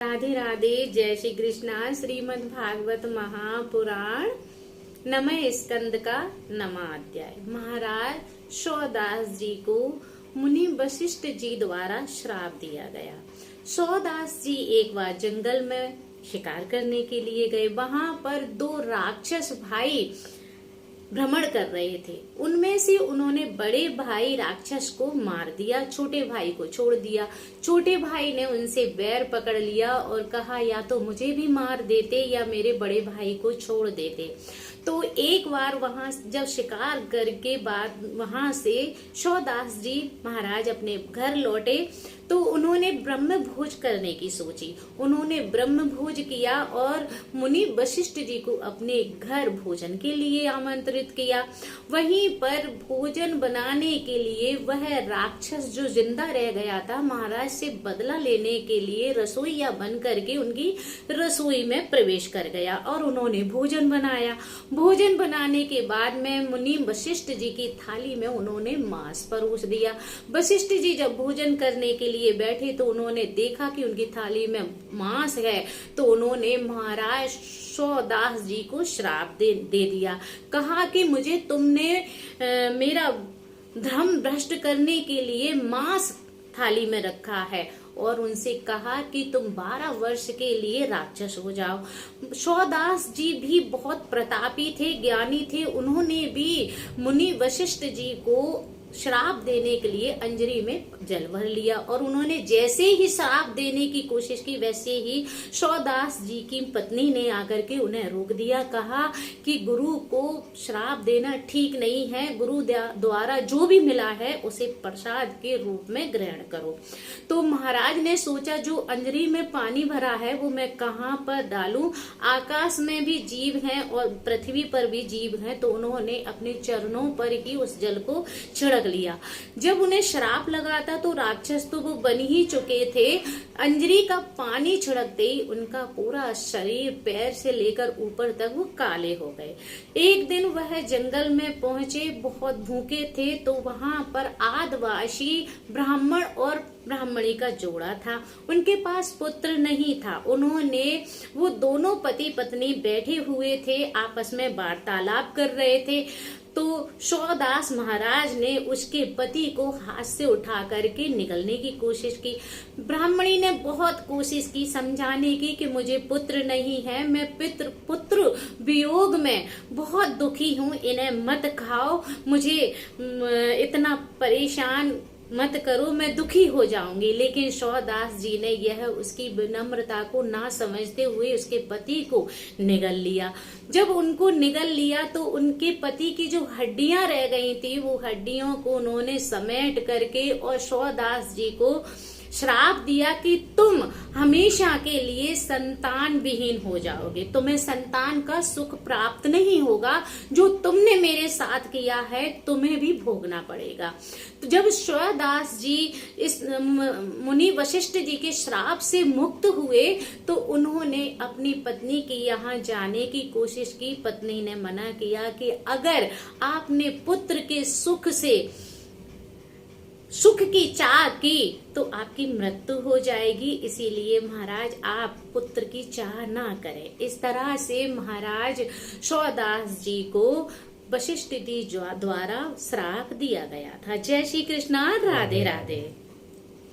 राधे राधे। जय श्री कृष्णा। श्रीमद् भागवत महापुराण नमः स्कंद का नवा अध्याय। महाराज सौदास जी को मुनि वशिष्ठ जी द्वारा श्राप दिया गया। सौदास जी एक बार जंगल में शिकार करने के लिए गए। वहां पर दो राक्षस भाई भ्रमण कर रहे थे। उनमें से उन्होंने बड़े भाई राक्षस को मार दिया, छोटे भाई को छोड़ दिया। छोटे भाई ने उनसे बैर पकड़ लिया और कहा या तो मुझे भी मार देते या मेरे बड़े भाई को छोड़ देते। तो एक बार वहां जब शिकार करके बाद वहां से सौदास जी महाराज अपने घर लौटे तो उन्होंने ब्रह्म भोज करने की सोची। उन्होंने ब्रह्म भोज किया और मुनि वशिष्ठ जी को अपने घर भोजन के लिए आमंत्रित किया। वहीं पर भोजन बनाने के लिए वह राक्षस जो जिंदा रह गया था महाराज से बदला लेने के लिए रसोईया बन करके उनकी रसोई में प्रवेश कर गया और उन्होंने भोजन बनाया। भोजन बनाने के बाद में मुनि वशिष्ठ जी की थाली में उन्होंने मांस परोस दिया। वशिष्ठ जी जब भोजन करने के लिए बैठे तो उन्होंने देखा कि उनकी थाली में मांस है, तो उन्होंने महाराज सौदास जी को श्राप दे दिया। कहा कि मुझे तुमने मेरा धर्म भ्रष्ट करने के लिए मांस थाली में रखा है और उनसे कहा कि तुम 12 वर्ष के लिए राक्षस हो जाओ। सौदास जी भी बहुत प्रतापी थे, ज्ञानी थे। उन्होंने भी मुनि वशिष्ठ जी को श्राप देने के लिए अंजरी में जल भर लिया और उन्होंने जैसे ही श्राप देने की कोशिश की वैसे ही सौदास जी की पत्नी ने आकर के उन्हें रोक दिया। कहा कि गुरु को श्राप देना ठीक नहीं है, गुरु द्वारा जो भी मिला है उसे प्रसाद के रूप में ग्रहण करो। तो महाराज ने सोचा जो अंजरी में पानी भरा है वो मैं कहाँ पर डालूं, आकाश में भी जीव हैं और पृथ्वी पर भी जीव हैं, तो उन्होंने अपने चरणों पर ही उस जल को छिड़क लिया। जब उन्हें श्राप लगा था तो राक्षस तो वो बन ही चुके थे। अंजरी का पानी छिड़कते ही उनका पूरा शरीर पैर से लेकर ऊपर तक वो काले हो गए। एक दिन वह जंगल में पहुंचे, बहुत भूखे थे, तो वहां पर आदिवासी ब्राह्मण और ब्राह्मणी का जोड़ा था। उनके पास पुत्र नहीं था। उन्होंने वो दोनों पति पत्नी बैठे हुए थे, आपस में वार्तालाप कर रहे थे। तो सौदास महाराज ने उसके पति को हाथ से उठा करके निगलने की कोशिश की। ब्राह्मणी ने बहुत कोशिश की समझाने की कि मुझे पुत्र नहीं है, मैं पुत्र वियोग में बहुत दुखी हूँ, इन्हें मत खाओ, मुझे इतना परेशान मत करो, मैं दुखी हो जाऊंगी। लेकिन सौदास जी ने यह उसकी विनम्रता को ना समझते हुए उसके पति को निगल लिया। जब उनको निगल लिया तो उनके पति की जो हड्डियां रह गई थी वो हड्डियों को उन्होंने समेट करके और सौदास जी को श्राप दिया कि तुम हमेशा के लिए संतान विहीन हो जाओगे, तुम्हें संतान का सुख प्राप्त नहीं होगा, जो तुमने मेरे साथ किया है तुम्हें भी भोगना पड़ेगा। तो जब सौदास जी इस मुनि वशिष्ठ जी के श्राप से मुक्त हुए तो उन्होंने अपनी पत्नी के यहाँ जाने की कोशिश की। पत्नी ने मना किया कि अगर आपने पुत्र के सुख की चाह की तो आपकी मृत्यु हो जाएगी, इसीलिए महाराज आप पुत्र की चाह ना करें। इस तरह से महाराज सौदास जी को वशिष्ठ जी द्वारा श्राप दिया गया था। जय श्री कृष्णा। राधे राधे।